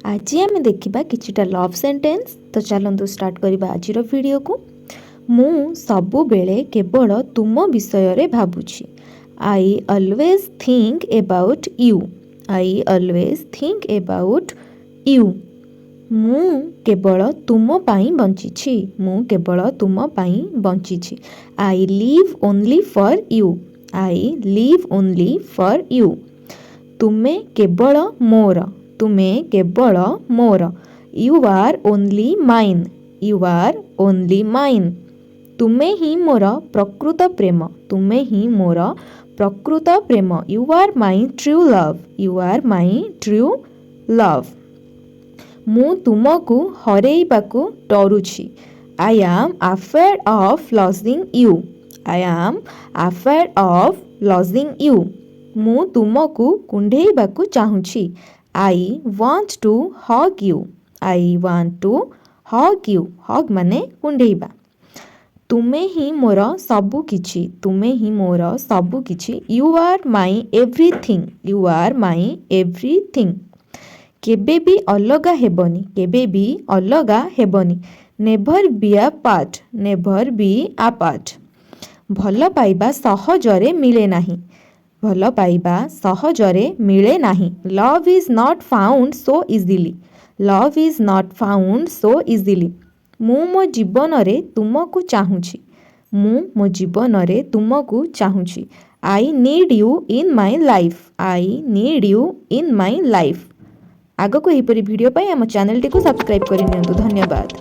आज आम देखा किछिटा लव सेंटेंस। तो चलतु स्टार्ट करवा आज वीडियो को। मु सबु बेले केवल तुम विषय रे भाबुछि। I always think about you. I always think about you. मु केवल तुम पाई बंचिछि। मु केवल तुम पाई बंचिछि। I live only for you. I live only for you. तुमे केवल मोर। तुमे केवल मोर। You are only mine. You are only mine. तुमे ही मोर प्रकृत प्रेम। तुमे ही मोर प्रकृत प्रेम। You are my true love. You are my true love. मु तुमको हरेइबाकू डरुछि। I am afraid of losing you. I am afraid of losing you. मु तुमको कुंढेइबाकू चाहुछि। I want to hug you. I want to hug you. Hug माने कुंढेइबा। तुमे ही मोर सबु किछि। तुमे ही मोर सबु किछि। You are my everything. You are my everything. केबे भी अलगा हेबनी। केबे भी अलगा हेबनी। Never be apart. Never be apart. भल पाइबा सहजरे मिले नाही। भल पाइबा सहजरे मिले नाही। Love is not found so easily. Love is not found so easily. मु मो जीवन रे तुमको चाहुछि। मु मो जीवन रे तुमको चाहुछि। I need you in my life. I need you in my life. आगको एहिपरि वीडियो पाई आम चैनल टी को सब्सक्राइब करि नियंतु। धन्यवाद।